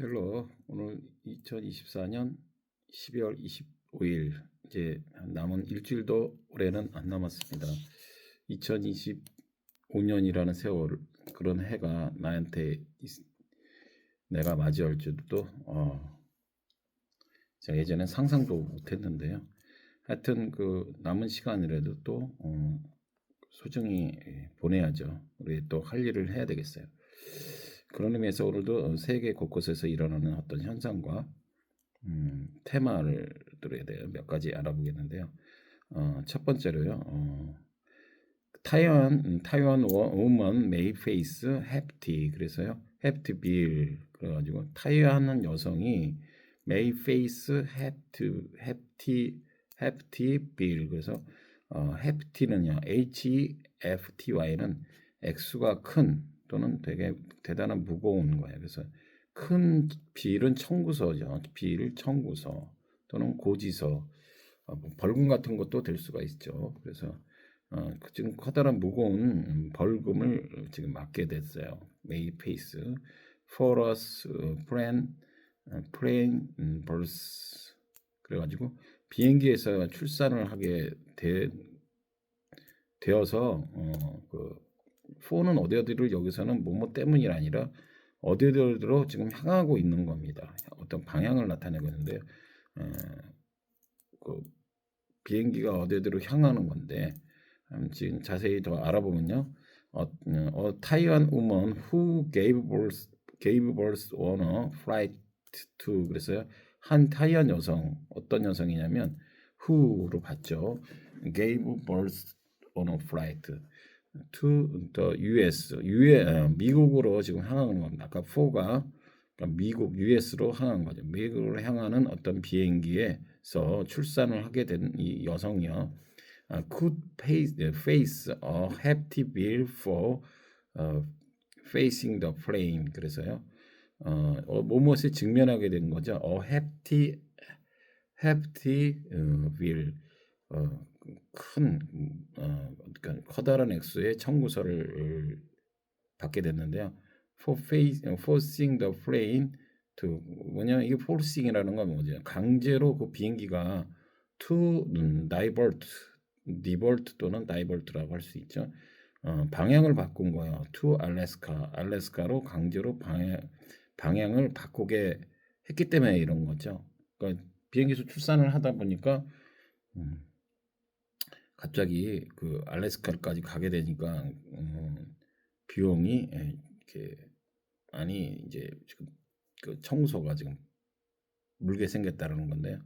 헬로 오늘 2024년 12월 25일 이제 남은 일주일도 올해는 안 남았습니다. 2025년이라는 세월 그런 해가 나한테 내가 맞이할 줄도 제가 예전엔 상상도 못했는데요. 하여튼 그 남은 시간이라도 또 소중히 보내야죠. 우리 또 할 일을 해야 되겠어요. 그런 의미에서 오늘도 세계 곳곳에서 일어나는 어떤 현상과 테마를 들어야 돼요. 몇 가지 알아보겠는데요. 첫 번째로요. 타이완 woman may face hefty 그래서요. hefty bill 그래가지고 타이완 여성이 may face hefty bill 그래서 hefty는요. HEFTY는 액수가 큰 또는 되게 대단한 무거운 거예요. 그래서 큰 빌은 청구서죠. 빌 청구서 또는 고지서 뭐 벌금 같은 것도 될 수가 있죠. 그래서 지금 커다란 무거운 벌금을 지금 맞게 됐어요. May face for us plane birth 그래가지고 비행기에서 출산을 하게 되어서 그 for는 어디를 여기서는 뭐뭐 때문이 아니라 어디로 지금 향하고 있는 겁니다. 어떤 방향을 나타내는데 그 비행기가 어디로 향하는 건데 지금 자세히 더 알아보면요. 타이완 woman who gave birth on a flight to 그래서요. 한 타이완 여성 어떤 여성이냐면 who로 봤죠. gave birth on a flight to the US, 미국으로 지금 향하는 겁니다. 아까 4가 그러니까 미국 US로 향한 거죠. 미국으로 향하는 어떤 비행기에서 출산을 하게 된 이 여성이요. could face a hefty bill for facing the plane. 그래서요. 무엇에 직면하게 된 거죠. hefty bill. 큰 그러니까 커다란 액수의 청구서를 받게 됐는데요. forcing the plane to 뭐냐 이게 forcing이라는 건 뭐죠? 강제로 그 비행기가 to divert 또는 divert라고 할 수 있죠. 방향을 바꾼 거예요. to 알래스카로 강제로 방향을 바꾸게 했기 때문에 이런 거죠. 그러니까 비행기에서 출산을 하다 보니까 갑자기 그 알래스카까지 가게 되니까 비용이 이렇게 아니 이제 지금 그 청소가 지금 물게 생겼다는 건데요.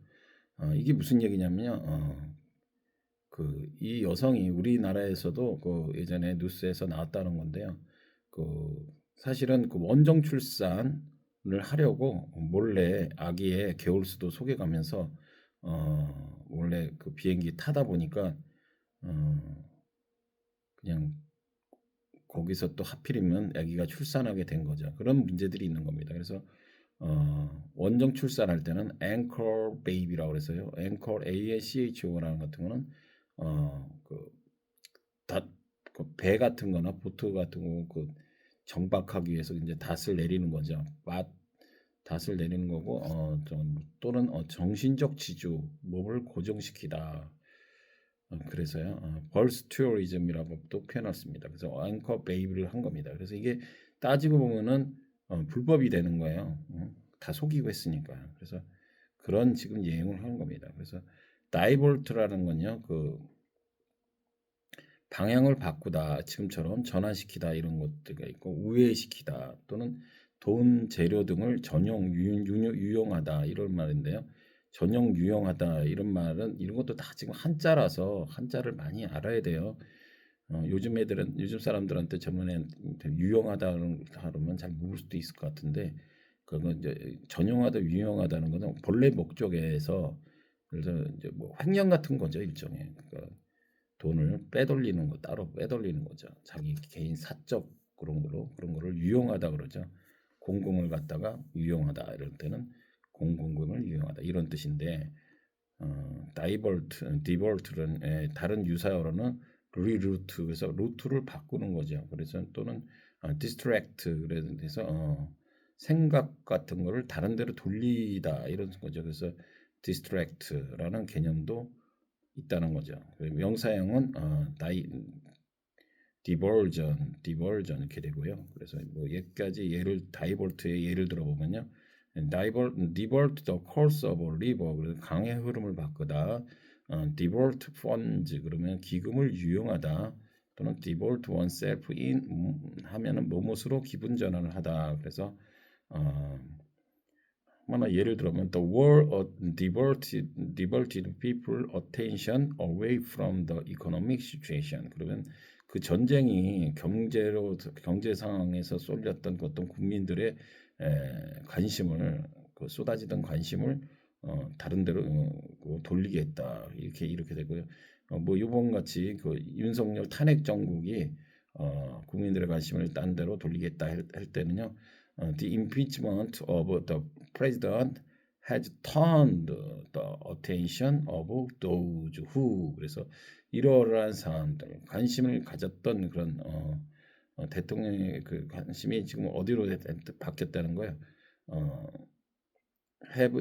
이게 무슨 얘기냐면요. 그 이 여성이 우리나라에서도 그 예전에 뉴스에서 나왔다는 건데요. 그 사실은 그 원정 출산을 하려고 몰래 아기의 개월수도 속여가면서 몰래 그 비행기 타다 보니까 그냥 거기서 또 하필이면 아기가 출산하게 된 거죠. 그런 문제들이 있는 겁니다. 그래서 원정 출산할 때는 앵커 베이비라고 그래서요. 앵커 ANCHO라는 같은 거는 배 같은 거나 보트 같은 거 그 정박하기 위해서 이제 닷을 내리는 거죠. 닷을 내리는 거고 또는 정신적 지주 몸을 고정시키다. 그래서요. 벌스 투어리즘이라고 또 표현했습니다. 그래서 앵커 베이비를 한 겁니다. 그래서 이게 따지고 보면은 불법이 되는 거예요. 다 속이고 했으니까. 그래서 그런 지금 예행을 하는 겁니다. 그래서 다이볼트라는 건요. 그 방향을 바꾸다 지금처럼 전환시키다 이런 것들이 있고 우회시키다 또는 돈 재료 등을 전용 유용하다 이런 말인데요. 전용 유용하다 이런 말은 이런 것도 다 지금 한자라서 한자를 많이 알아야 돼요. 요즘 사람들한테 전문에 유용하다 그러면 잘 모를 수도 있을 것 같은데 그건 이제 전용하다 유용하다는 것은 본래 목적에서 그래서 이제 뭐 횡령 같은 거죠 일종의 그러니까 돈을 빼돌리는 거 따로 빼돌리는 거죠. 자기 개인 사적 그런 거를 유용하다 그러죠. 공공을 갖다가 유용하다 이럴 때는 공공금을 유용하다 이런 뜻인데 디볼트는 다른 유사어로는 리루트 그래서 루트를 바꾸는 거죠. 그래서 또는 디스트랙트 그래서 생각 같은 거를 다른 데로 돌리다 이런 거죠. 그래서 distract라는 개념도 있다는 거죠. 명사형은 diversion 이렇게 되고요. 그래서 뭐 여기까지 다이버트의 예를 들어보면요. divert the course of a river, 그래서 강의 흐름을 바꾸다. divert funds, 그러면 기금을 유용하다. 또는 divert oneself in 하면은 뭐뭇으로 기분 전환을 하다. 그래서 하나 예를 들면 the war diverted people attention away from the economic situation. 그러면 그 전쟁이 경제 상황에서 쏠렸던 그 어떤 국민들의 관심을 쏟아지던 관심을 다른 데로 돌리게 했다. 이렇게 되고요. 뭐 이번 같이 그 윤석열 탄핵 정국이 국민들의 관심을 딴 데로 돌리겠다 할 때는요. The impeachment of the president has turned the attention of those who, 그래서 이러한 사람들 관심을 가졌던 그런 대통령의 그 관심이 지금 어디로 바뀌었다는 거예요. have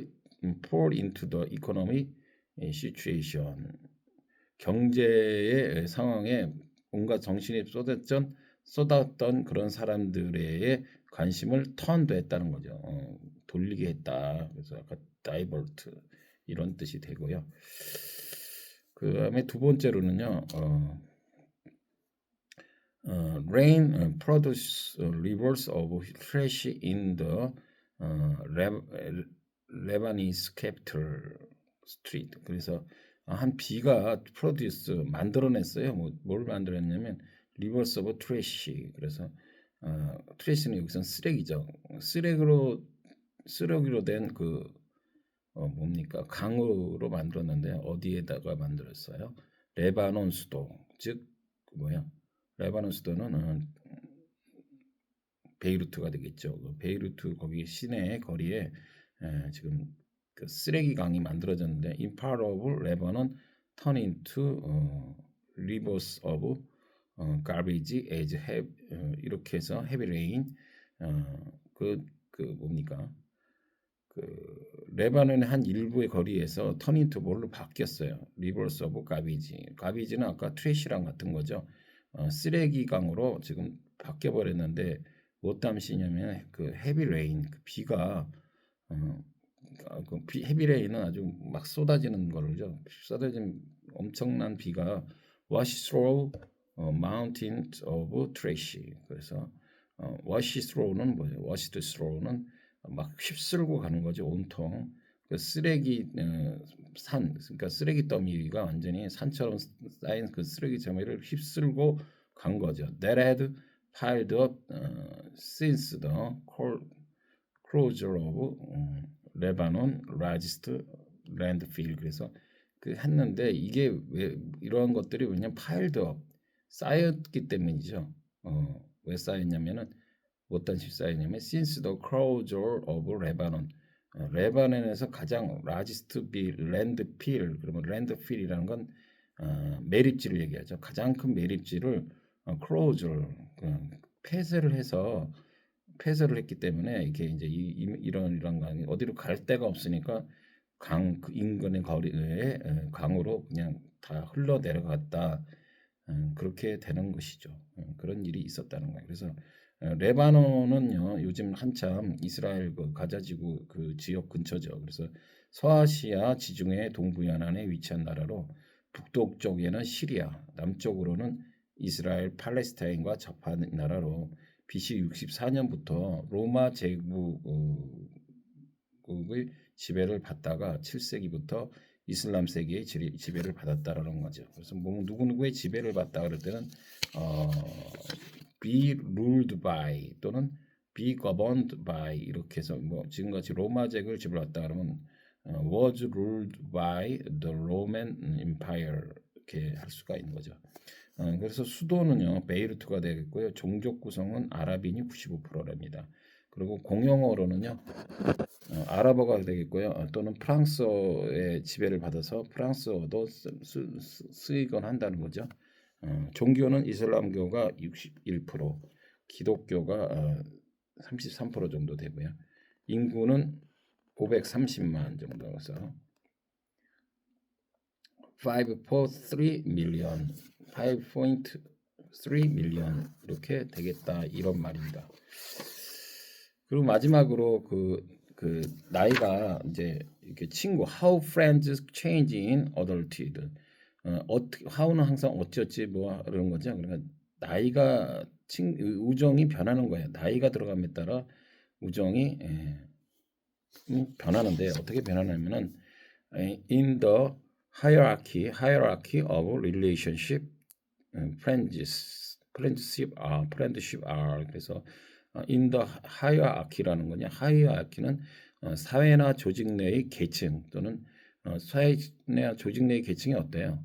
poured into the economic situation, 경제의 상황에 온갖 정신이 쏟았던 그런 사람들의 관심을 턴했다는 거죠. 돌리게 했다. 그래서 아까 divert 이런 뜻이 되고요. 그 다음에 두 번째로는요. rain produce rivers of trash in the Lebanese capital street. 그래서 한 비가 produce 만들어냈어요. 뭘 만들어냈냐면 rivers of trash. 그래서 트래시는 여기선 쓰레기죠. 쓰레기로 된 그 뭡니까 강으로 만들었는데 어디에다가 만들었어요? 레바논 수도, 즉 뭐야? 레바논 수도는 베이루트가 되겠죠. 베이루트 거기 시내 거리에 지금 그 쓰레기 강이 만들어졌는데 in part of Lebanon turn into rivers of garbage as 이렇게 해서 heavy rain 뭡니까 그 레바논의 한 일부의 거리에서 turn into 뭘로 바뀌었어요. rivers of garbage. garbage는 아까 트래시랑 같은 거죠. 쓰레기 강으로 지금 바뀌어 버렸는데 뭐 땀시냐면 그 헤비 레인, 그 비가 헤비 레인은 아주 막 쏟아지는 거죠. 쏟아진 엄청난 비가 wash through mountains of trash. 그래서 wash through는 뭐예요? wash throw는 막 휩쓸고 가는 거죠. 온통 그 쓰레기 산, 그러니까 쓰레기 더미가 완전히 산처럼 쌓인 그 쓰레기 더미를 휩쓸고 간 거죠. That had piled up since the closure of Lebanon largest landfill. 그래서 그 했는데 이게 왜 이러한 것들이 왜냐면 piled up 쌓였기 때문이죠. 왜 쌓였냐면은 어떤 식 쌓였냐면 since the closure of Lebanon, 레바논에서 가장 largest landfill, 그러면 landfill이라는 건 매립지를 얘기하죠. 가장 큰 매립지를 closure, 폐쇄를 했기 때문에 이게 이제 이런 강이 어디로 갈 데가 없으니까 그 인근의 거리에 강으로 그냥 다 흘러 내려갔다. 그렇게 되는 것이죠. 그런 일이 있었다는 거예요. 그래서 레바논은요 요즘 한참 이스라엘 그 가자지구 그 지역 근처죠. 그래서 서아시아 지중해 동부 연안에 위치한 나라로 북동쪽에는 시리아, 남쪽으로는 이스라엘, 팔레스타인과 접한 나라로 BC 64년부터 로마 제국의 지배를 받다가 7세기부터 이슬람 세계의 지배를 받았다라는 거죠. 그래서 뭐 누구누구의 지배를 받다 그럴 때는 be ruled by 또는 be governed by 이렇게 해서 뭐 지금같이 로마 제국을 지배받다 그러면 was ruled by the Roman Empire 이렇게 할 수가 있는 거죠. 그래서 수도는요 베이루트가 되겠고요. 종족 구성은 아랍인이 95%랍니다. 그리고 공용어로는요 아랍어가 되겠고요. 또는 프랑스어의 지배를 받아서 프랑스어도 쓰이곤 한다는 거죠. 종교는 이슬람교가 61%, 기독교가 33% 정도 되고요. 인구는 530만 정도여서 5.3 밀리언, 5.3 밀리언 이렇게 되겠다 이런 말입니다. 그리고 마지막으로 그 나이가 이제 이렇게 친구 how friends change in adulthood. 어떻게 how는 항상 어찌어찌 뭐 그런 거죠. 그러니까 나이가 우정이 변하는 거예요. 나이가 들어감에 따라 우정이 변하는데 어떻게 변하냐면은 in the hierarchy of relationship, friendship are 그래서 in the hierarchy라는 거냐 hierarchy는 사회나 조직 내의 계층 또는 사회나 조직 내의 계층이 어때요?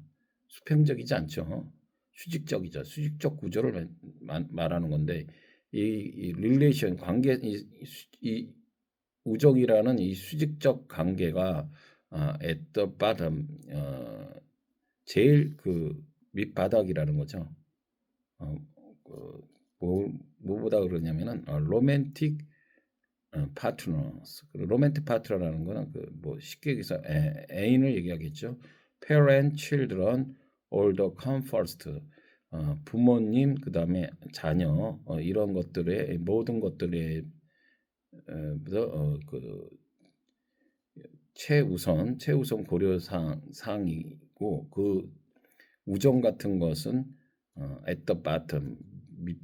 수평적이지 않죠. 수직적이죠. 수직적 구조를 말하는 건데 이 릴레이션 관계 이 우정이라는 이 수직적 관계가 at the bottom 제일 그 밑바닥이라는 거죠. 뭐보다 그러냐면은 로맨틱 파트너스. 로맨틱 파트너라는 거는 그 뭐 쉽게 얘기해서 애인을 얘기하겠죠. Parent, children, all the come first. 부모님 그다음에 자녀 이런 것들의 모든 것들의 그 최우선 고려 사항이고 그 우정 같은 것은 at the bottom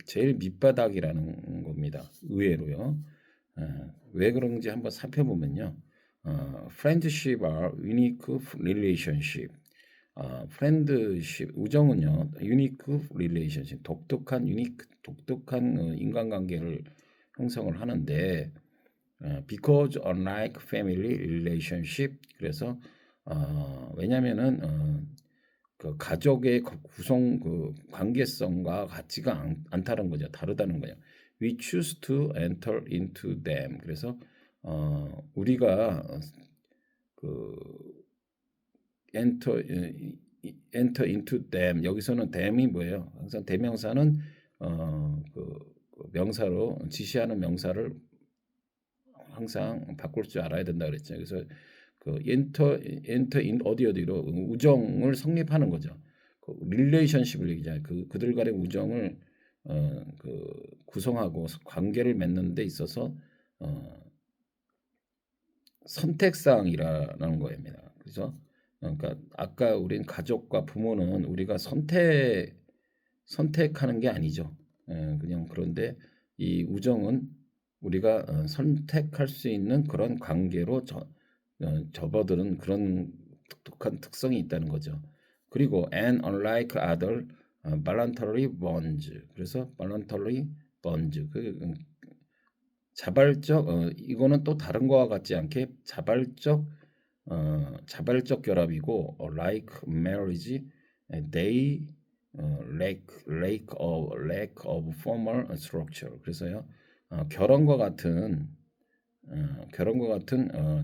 제일 밑바닥이라는 겁니다. 의외로요. 왜 그런지 한번 살펴보면요. friendship are unique relationship. friendship 우정은요 unique relationship 독특한 인간관계를 형성을 하는데 because unlike family relationship 그래서 왜냐면은 그 가족의 구성 그 관계성과 같지가 않다는 거죠. 다르다는 거예요. We choose to enter into them. 그래서 우리가 그 enter into them 여기서는 them이 뭐예요? 항상 대명사는 그 명사로 지시하는 명사를 항상 바꿀 줄 알아야 된다 그랬죠. 그래서 그 enter in 어디로 우정을 성립하는 거죠. 그 릴레이션십을 얘기잖아요. 그들 간의 우정을 그 구성하고 관계를 맺는 데 있어서 선택사항이라는 거입니다. 그래서 그러니까 아까 우린 가족과 부모는 우리가 선택하는 게 아니죠. 그냥 그런데 이 우정은 우리가 선택할 수 있는 그런 관계로 접어드는 그런 독특한 특성이 있다는 거죠. 그리고 and unlike other voluntary bonds 그래서 voluntary bonds 자발적 이거는 또 다른 거와 같지 않게 자발적 결합이고 like marriage they lack of formal structure 그래서요 결혼과 같은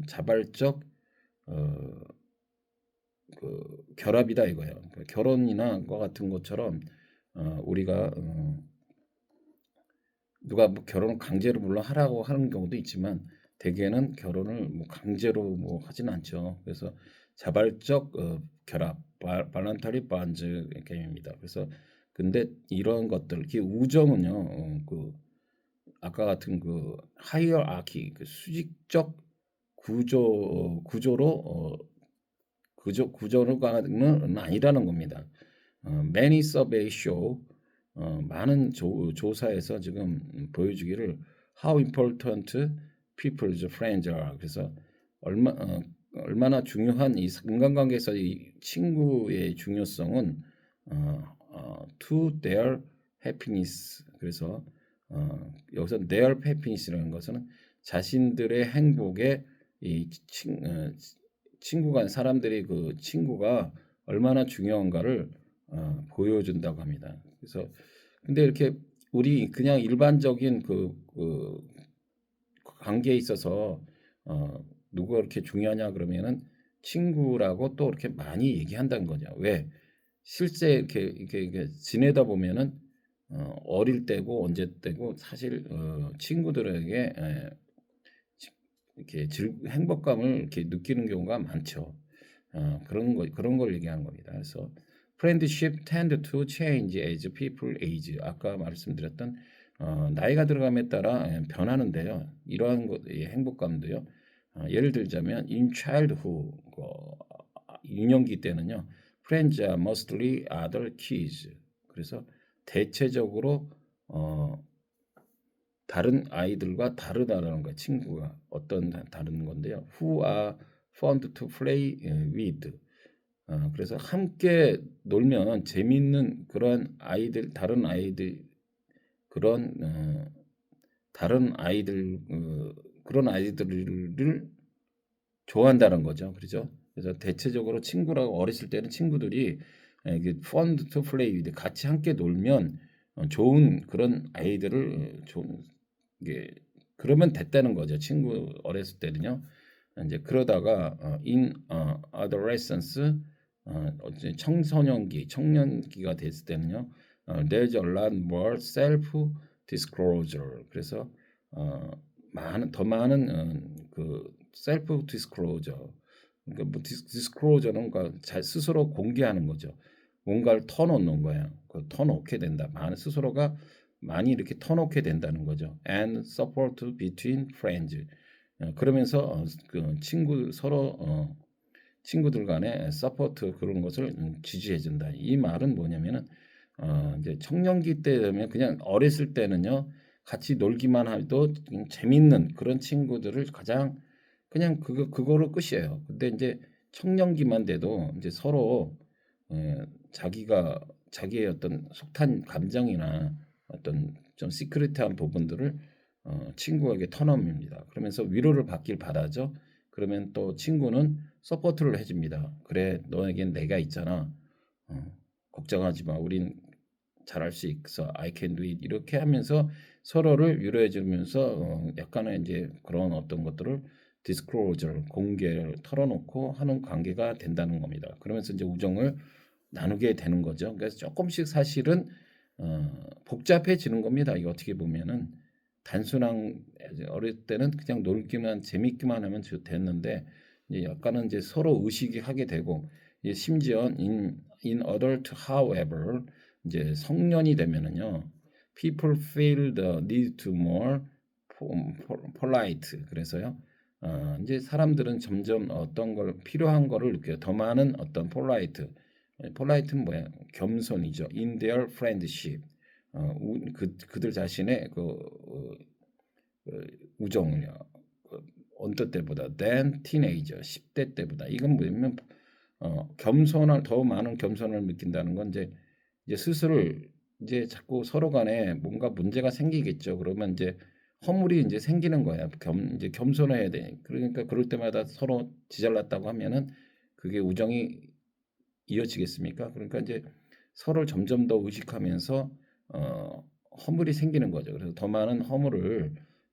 자발적 그 결합이다 이거예요. 그러니까 결혼이나 과 같은 것처럼 우리가 누가 뭐 결혼을 강제로 물론 하라고 하는 경우도 있지만 대개는 결혼을 뭐 강제로 뭐 하지는 않죠. 그래서 자발적 결합, 발란타리 반즈 게임입니다. 그래서 근데 이런 것들, 우정은요, 그 아까 같은 그 하이어아키, 그 수직적 구조로는 아니라는 겁니다. Many survey show 많은 조사에서 지금 보여주기를 how important people's friends are. 그래서 얼마나 중요한 이 인간관계에서 이 친구의 중요성은 to their happiness. 그래서 여기서 their happiness라는 것은 자신들의 행복에 이 친구가 사람들이 그 친구가 얼마나 중요한가를 보여준다고 합니다. 그래서 근데 이렇게 우리 그냥 일반적인 그 관계에 있어서 누가 이렇게 중요하냐 그러면은 친구라고 또 이렇게 많이 얘기한다는 거죠. 왜? 실제 이렇게 지내다 보면은 어릴 때고 언제 때고 사실 친구들에게 이렇게 행복감을 이렇게 느끼는 경우가 많죠. 그런 걸 얘기하는 겁니다. 그래서 friendship tend to change as people age. 아까 말씀드렸던 나이가 들어감에 따라 변하는데요. 이러한 것, 행복감도요. 예를 들자면 in childhood 유년기 때는요. friends are mostly other kids. 그래서 대체적으로 다른 아이들과 다르다라는 거예요. 친구가 어떤 다른 건데요. Who are fun to play with. 그래서 함께 놀면 재밌는 그런 아이들, 그런 다른 아이들 그런 아이들을 좋아한다는 거죠. 그렇죠? 그래서 대체적으로 친구라고 어렸을 때는 친구들이 이게 fun to play with 같이 함께 놀면 좋은 그런 아이들을 좋은 이게 그러면 됐다는 거죠. 친구 어렸을 때는요. 이제 그러다가 in adolescence 청년기가 됐을 때는요. there's a lot more self disclosure. 그래서 더 많은 그 self disclosure. 그러니까 뭐 disclosure는 그러니까 스스로 공개하는 거죠. 뭔가를 터놓는 거예요. 터놓게 된다. 많은 스스로가 많이 이렇게 터놓게 된다는 거죠. And support between friends. 그러면서 그 친구들 간에 서포트 그런 것을 지지해준다. 이 말은 뭐냐면은 이제 청년기 때 되면 그냥 어렸을 때는요 같이 놀기만 해도 재밌는 그런 친구들을 가장 그냥 그거로 끝이에요. 근데 이제 청년기만 돼도 이제 서로 자기의 어떤 속탄 감정이나 어떤 좀 시크릿한 부분들을 친구에게 터넘깁니다. 그러면서 위로를 받길 바라죠. 그러면 또 친구는 서포트를 해줍니다. 그래, 너에겐 내가 있잖아. 걱정하지 마. 우린 잘할 수 있어. I can do it. 이렇게 하면서 서로를 위로해주면서 약간의 이제 그런 어떤 것들을 disclosure, 공개를 털어놓고 하는 관계가 된다는 겁니다. 그러면서 이제 우정을 나누게 되는 거죠. 그래서 조금씩 사실은 복잡해지는 겁니다. 이거 어떻게 보면은 단순한 어릴 때는 그냥 놀기만 재밌기만 하면 됐는데 이제 약간은 이제 서로 의식이 하게 되고 이제 심지어 in adult however 이제 성년이 되면은요 people feel the need to more polite 그래서요 이제 사람들은 점점 어떤 걸 필요한 거를 느껴요. 더 많은 어떤 polite는 뭐야? 겸손이죠. In their friendship 그들 자신의 우정을요. 어떤 때보다 than teenager 10대 때보다 이건 뭐냐면 겸손을 더 많은 겸손을 느낀다는 건 이제 스스로를 이제 자꾸 서로 간에 뭔가 문제가 생기겠죠. 그러면 이제 허물이 이제 생기는 거야. 이제 겸손해야 돼. 그러니까 그럴 때마다 서로 지잘났다고 하면은 그게 우정이 이어지겠습니까? 그러니까 이제 서로를 점점 더 의식하면서 허물이 생기는 거죠. 그래서 더 많은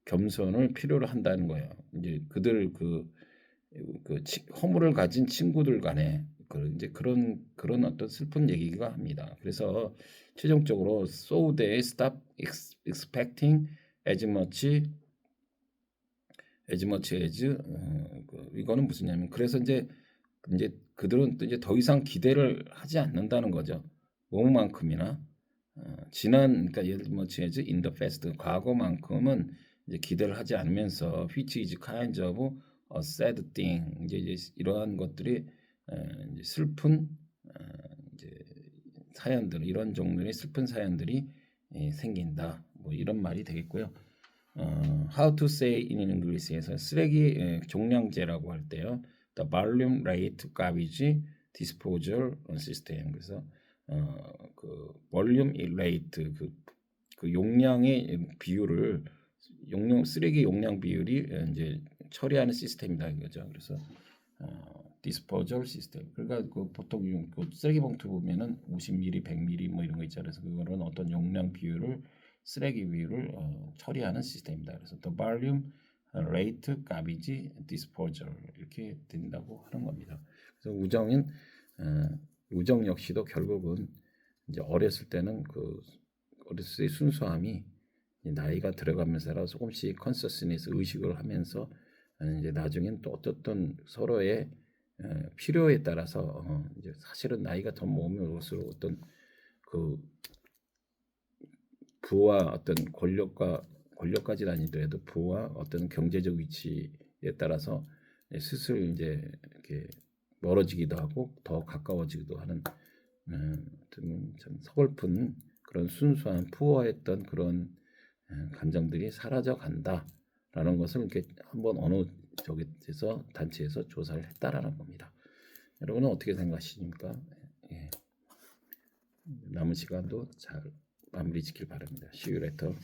겸손을 필요로 한다는 거예요. 이제 그들 허물을 가진 친구들 간에 이제 그런 어떤 슬픈 얘기가 합니다. 그래서 최종적으로 so they stop expecting as much as 이거는 무슨냐면 그래서 이제 그들은 이제 더 이상 기대를 하지 않는다는 거죠. 뭐만큼이나 그러니까 예를 들면 as in the past 과거만큼은 이제 기대를 하지 않으면서 which is kind of a sad thing 이제 이러한 것들이 이제 슬픈 이제 사연들 이런 종류의 슬픈 사연들이 생긴다. 뭐 이런 말이 되겠고요. How to say in English에서 쓰레기 종량제라고 할 때요. The volume rate garbage disposal system. 그래서 그 볼륨 레이트 그 용량의 비율을 쓰레기 용량 비율이 이제 처리하는 시스템이다 이거죠. 그래서 디스포절 시스템. 그러니까 그 보통 그 쓰레기 봉투 보면은 50ml, 100ml 뭐 이런 거 있잖아요. 그래서 그거는 어떤 용량 비율을 쓰레기 비율을 처리하는 시스템입니다. 그래서 the volume rate garbage disposal 이렇게 된다고 하는 겁니다. 그래서 우정 역시도 결국은 이제 어렸을 때는 어렸을 때 순수함이 나이가 들어가면서 조금씩 컨셔스니스 의식을 하면서 이제 나중엔 또 어떤 서로의 필요에 따라서 이제 사실은 나이가 더 먹으면 올수록 어떤 그 부와 어떤 권력까지는 아니더라도 부와 어떤 경제적 위치에 따라서 슬슬 이제 이렇게 멀어지기도 하고 더 가까워지기도 하는 어떤 참 서글픈 그런 순수한 푸어했던 그런 감정들이 사라져 간다라는 것을 이렇게 한번 어느 저기에서 단체에서 조사를 했다라는 겁니다. 여러분은 어떻게 생각하십니까? 예. 남은 시간도 잘 마무리 짓길 바랍니다. See you later.